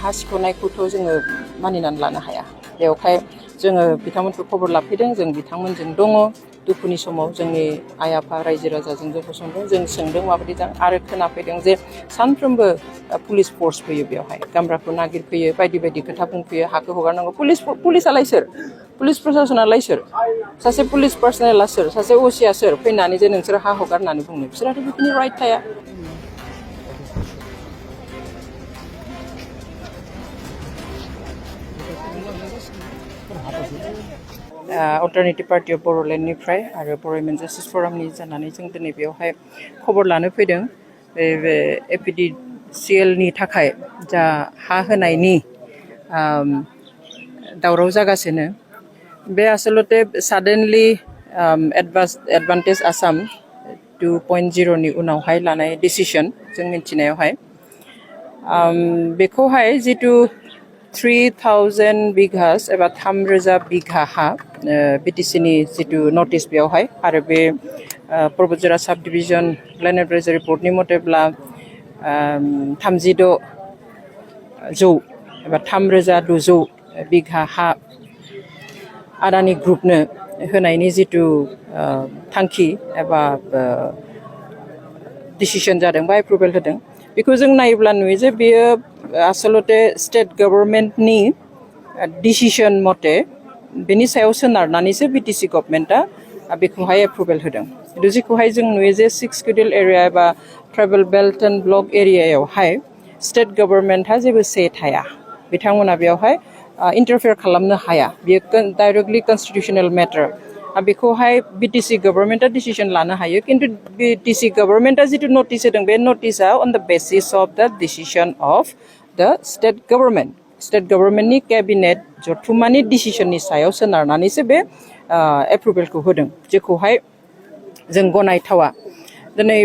हा सिख'नायखौथ' जोङो मानिनानै लानो हाया बेवहाय जोङो बिथांमोनखौ खबर लाफैदों जों बिथांमोनजों दङ दुखुनि समाव जोंनि आइ आफा रायजो राजाजों जों गसंदों जों सोंदों माबायदि जां आरो खोनाफैदों जे सानफ्रोमबो पुलिस फर्स फैयो बेवहाय गामब्राखौ नागिरफैयो बायदि बायदि खोथा बुंफैयो हाखौ हगारनांगौ पुलिसालाय सोर पुलिस प्रशासनालाय सोर सासे पुलिस पार्सनेला सोर सासे असिया सोर फैनानै जे नोंसोर हा हगार होननानै बुंनो बिसोरहाथ' बेफोरनि राइट थाया अल्टारनेटिभ पार्टी अफ बर'लेण्डनिफ्राय आरो बर'मेन जास्टिस फरामनि जानानै जों दिनै बेवहाय खबर लानो फैदों बे एपिडिसिएलनि थाखाय जा हा होनायनि दावराव जागासिनो बे आसलते साडेनलि एडभान्टेज आसाम 2.0 नि उनावहाय लानाय डिसिसन जों मिथिनायावहाय बेखौहाय जितु 3000 बिघास एबा 3000 बिघा हा बिटिसिनि जितु नटिस बेयावहाय आरो बे पर्बतजरा साब डिभिजन लेन्ड एडभाइजारि बर्डनि मथेब्ला 36 जौ एबा 3600 बिघा हा आदानि ग्रुपनो होनायनि जितु थांखि एबा डिसिसन जादों बा एप्रुभेल होदों बेखौ जों नायोब्ला नुयो जे बेयो आसलते स्टेट गभर्नमेन्टनि डिसिसन मथे बेनि सायाव सोनारनानैसो बिटिसि गभर्नमेन्टआ बेखौहाय एप्रुभेल होदों खिन्थु जेखौहाय जों नुयो जे 6 शेड्युल एरिया एबा ट्राइबेल बेल्ट एन्ड ब्लक एरियायावहाय स्टेट गभर्नमेन्टहा जेबो से थाया बिथांमोना बेवहाय इन्टारफेयार खालामनो हाया बेयो डाइरेक्टलि कन्स्टिटिउसनेल मेटार बेखौहाय बिटिसि गभर्नमेन्टआ डिसिसन लानो हायो खिन्थु बिटिसि गभर्नमेन्टआ जितु नटिस होदों बे नटिसआ अन द बेसिस अफ द डिसिसन अफ द स्टेट गभर्नमेन्टनि केबिनेट जथुम्मानि डिसिसननि सायाव सोनारनानैसो बे एप्रुभेलखौ होदों जेखौहाय जों गनायथावा दिनै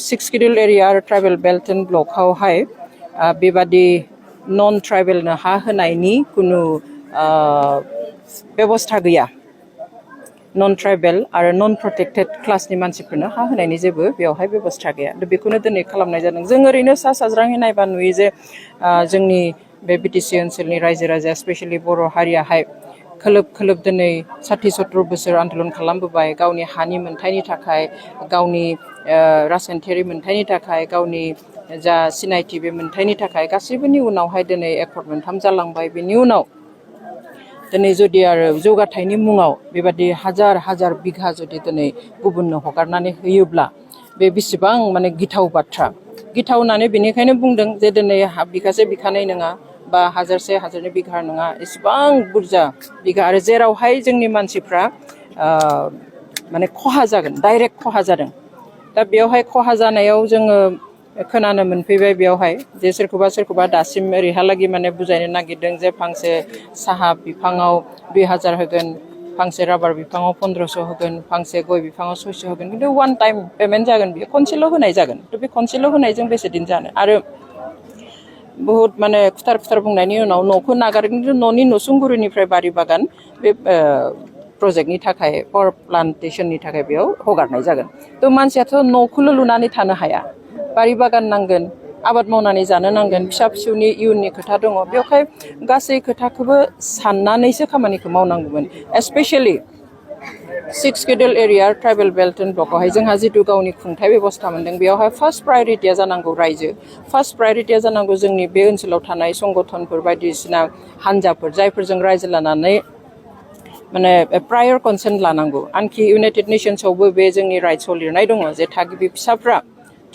6 शेड्युल एरिया आरो ट्राइबेल बेल्ट एन्ड ब्लकआवहाय बेबादि नन ट्राइबेलनो हा होनायनि कुनु बेबस्था गैया नन ट्राइबेल आरो नन प्रटेक्टेड क्लासनि मानसिफोरनो हा होनायनि जेबो बेवहाय बेबस्था गैया बेखौनो दिनै खालामनाय जादों जों ओरैनो सा साज्राङै नायबा नुयो जे जोंनि बे बिटिसि ओनसोलनि रायजो राजाया स्पेसियेलि बर' हारियाहाय खोलोब खोलोब दिनै 60-70 बोसोर आन्दलन खालामबोबाय गावनि हानि मोन्थायनि थाखाय गावनि राजखान्थियारि मोन्थायनि थाखाय गावनि जा सिनायथि बे मोन्थायनि थाखाय गासैबोनि उनावहाय दिनै एकर्ड मोनथाम जालांबाय बेनि उनाव दिनै जुदि आरो जौगाथायनि मुङाव बेबादि हाजार हाजार बिघा जुदि दिनै गुबुननो हगारनानै होयोब्ला बे बेसेबां माने गिथाव बाथ्रा गिथाव होननानै बेनिखायनो बुंदों जे दिनै बिगासे बिखानै नङा बा हाजारनि बिघा नङा एसेबां बुरजा बिघा आरो जेरावहाय जोंनि मानसिफ्रा माने खहा जागोन डाइरेक्ट खहा जादों दा बेवहाय खहा जानायाव जोङो खोनानो मोनफैबाय बेवहाय जे सोरखौबा दासिम ओरैहालागै माने बुजायनो नागिरदों जे फांसे साहा बिफाङाव 2000 होगोन फांसे राबार बिफाङाव 1500 होगोन फांसे गय बिफाङाव 600 होगोन खिन्थु वान टाइम पेमेन्ट जागोन बेयो खनसेल' होनाय जागोन थ' बे खनसेल' होनायजों बेसे दिन जानो आरो बहुत माने खुथार बुंनायनि उनाव न'खौ नागारगोन खिन्थु न'नि नसुंगुरिनिफ्राय बारि बागान बे प्रजेक्टनि थाखाय पावार प्लान्टेसननि थाखाय बेयाव हगारनाय जागोन थ' मानसियाथ' न'खौल' लुनानै थानो हाया बारि बागान नांगोन आबाद मावनानै जानो नांगोन फिसा फिसौनि इयुननि खोथा दङ बेवहाय गासै खोथाखौबो साननानैसो खामानिखौ मावनांगौमोन especially 6 schedule area tribal belt and ब्लकआवहाय जोंहा जितु गावनि खुंथाय बेबस्था मोनदों बेयावहाय फार्स्ट प्रायरिटिया जानांगौ रायजो फार्स्ट प्रायरिटिया जानांगौ जोंनि बे ओनसोलाव थानाय संगठनफोर बायदिसिना हान्जाफोर जायफोरजों रायजो लानानै माने प्रायर कनसेन्ट लानांगौ आनखि इउनाइटेड नेशन्सआवबो बे जोंनि राइट्सआव लिरनाय दङ जे थागिबि फिसाफ्रा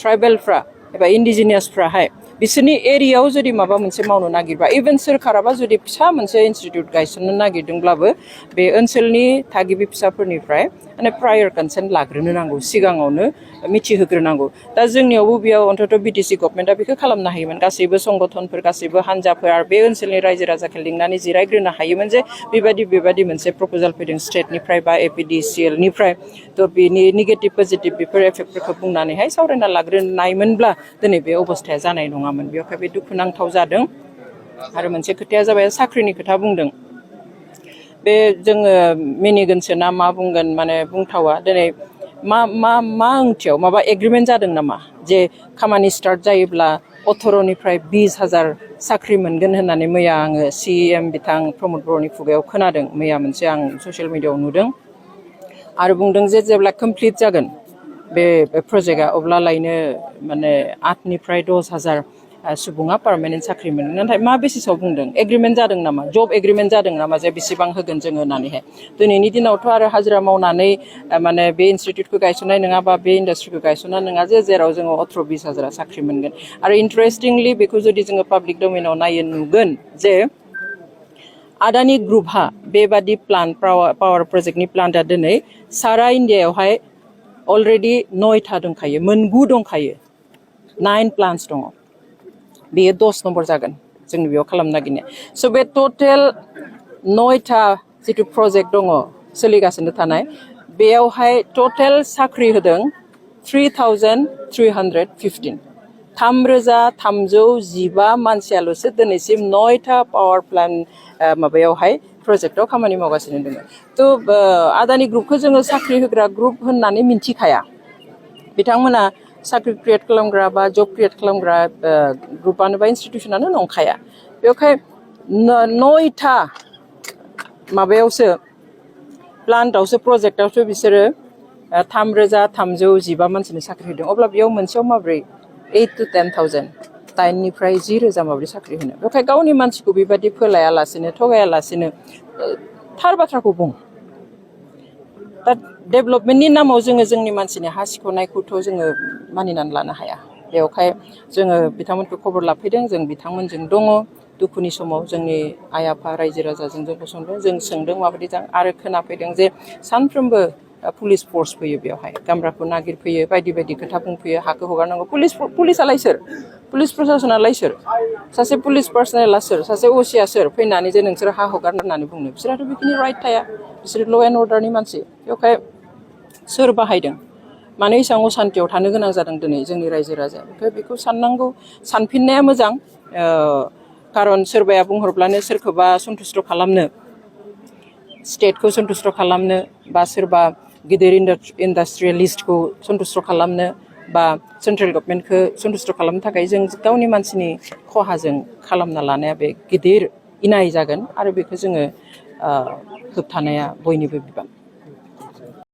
ट्राइबेलफ्रा एबा इन्डिजिनियासफ्राहाय बिसोरनि एरियायाव जुदि माबा मोनसे मावनो नागिरबा इभेन सोरखाराबा जुदि फिसा मोनसे इनस्टिट्युट गायसननो नागिरदोंब्लाबो बे ओनसोलनि थागिबि फिसाफोरनिफ्राय माने प्रायर कनसेन्ट लाग्रोनो नांगौ सिगाङावनो मिथिहोग्रोनांगौ दा जोंनियावबो बेयाव अन्तत बिटिसि गभर्नमेन्टआ बेखौ खालामनो हायोमोन गासैबो संगठनफोर गासैबो हान्जाफोर आरो बे ओनसोलनि रायजो राजाखौ लिंनानै जिरायग्रोनो हायोमोन जे बेबायदि मोनसे प्रप'जाल फैदों स्टेटनिफ्राय बा एपिडिसिएलनिफ्राय थ' बेनि नेगेटिभ पजिटिभ बेफोर एफेक्टफोरखौ बुंनानैहाय सावरायना लाग्रोनायमोनब्ला दिनै बे अबस्थाया जानाय नङामोन बेवहाय बे दुखुनांथाव जादों आरो मोनसे खोथाया जाबाय साख्रिनि खोथा बुंदों बे जोङो मिनिगोनसो ना मा बुंगोन माने बुंथावा दिनै मा ओंथियाव माबा एग्रिमेन्ट जादों नामा जे खामानि स्टार्ट जायोब्ला 18निफ्राय 20,000 साख्रि मोनगोन होननानै मैया आङो CM बिथां प्रमद बर'नि खुगायाव खोनादों मैया मोनसे आं ससियेल मिडियायाव नुदों आरो बुंदों जे जेब्ला कमप्लिट जागोन बे प्रजेक्टआ अब्लालायनो माने 8निफ्राय 10,000 सुबुङा पार्मानेन्ट साख्रि मोनगोन नाथाय मा बेसिसाव बुंदों एग्रिमेन्ट जादों नामा जब एग्रिमेन्ट जादों नामा जे बेसेबां होगोन जोङो होननानैहाय दिनैनि दिनावथ' आरो हाजिरा मावनानै माने बे इनस्टिट्युटखौ गायसननाय नङा बा बे इन्डास्ट्रिखौ गायसननाय नङा जे जेराव जोङो 18-20,000 साख्रि मोनगोन आरो इन्टारेस्टिंलि बेखौ जुदि जोङो पाब्लिक डमेनाव नायो नुगोन जे आदानि ग्रुपहा बेबादि प्लान्ट पावार प्रजेक्टनि प्लान्टआ दिनै सारा इन्डियायावहाय अलरेडि 9था दंखायो 9 दंखायो 9 प्लान्टस दङ बेयो 10 नम्बर जागोन जोंनि बेयाव खालामनो नागिरनाया स' बे टटेल 9था जिथु प्रजेक्ट दङ सोलिगासिनो थानाय बेयावहाय टटेल साख्रि होदों 3,315 3,315 मानसियाल'सो दिनैसिम 9था पावार प्लान्ट माबायावहाय प्रजेक्टआव खामानि मावगासिनो दङ थ' आदानि ग्रुपखौ जोङो साख्रि होग्रा ग्रुप होननानै मिन्थिखाया बिथांमोना साख्रि क्रिएट खालामग्रा बा जब क्रिएट खालामग्रा ग्रुपआनो बा इन्स्टिटिउसनानो नंखाया बेवहाय 9था माबायावसो प्लान्टआवसो प्रजेक्टआवसो बिसोरो 3,315 मानसिनो साख्रि होदों अब्ला बेयाव मोनसेयाव माब्रै 8 to 10,000 9निफ्राय 10,000 माब्रै साख्रि होनो बेवहाय गावनि मानसिखौ बेबायदि फोलायालासेनो थगायालासेनो थार बाथ्राखौ बुं दा डेभेलपमेन्टनि नामाव जोङो जोंनि मानसिनि हा सिख'नायखौथ' जोङो मानिनानै लानो हाया बेवहाय जोङो बिथांमोनखौ खबर लाफैदों जों बिथांमोनजों दङ दुखुनि समाव जोंनि आइ आफा रायजो राजाजों जों गसंदों जों सोंदों माबायदि जां आरो खोनाफैदों जे सानफ्रोमबो पुलिस फर्स फैयो बेवहाय गामब्राखौ नागिरफैयो बायदि बायदि खोथा बुंफैयो हाखौ हगारनांगौ पुलिसआलाय सोर पुलिस प्रशासनालाय सोर सासे पुलिस पार्सनेला सोर सासे असिया सोर फैनानै जे नोंसोर हा हगार होननानै बुंनो बिसोरहाथ' बेखिनि राइट थाया बिसोर ल' एन्ड अर्डारनि मानसि बेवहाय सोर बाहायदों मानो एसेबां असान्तियाव थानो गोनां जादों दिनै जोंनि रायजो राजाया ओमफ्राय बेखौ साननांगौ सानफिननाया मोजां खारन सोरबाया बुंहरब्लानो सोरखौबा सन्थुष्ट खालामनो स्टेटखौ सन्थुष्ट खालामनो बा सोरबा गिदिर इन्डास्ट्रियेलिस्टखौ सन्थुष्ट खालामनो बा सेन्ट्रेल गभर्नमेन्टखौ सन्थुष्ट खालामनो थाखाय जों गावनि मानसिनि खहाजों खालामना लानाया बे गिदिर इनाय जागोन आरो बेखौ जोङो होबथानाया बयनिबो बिबान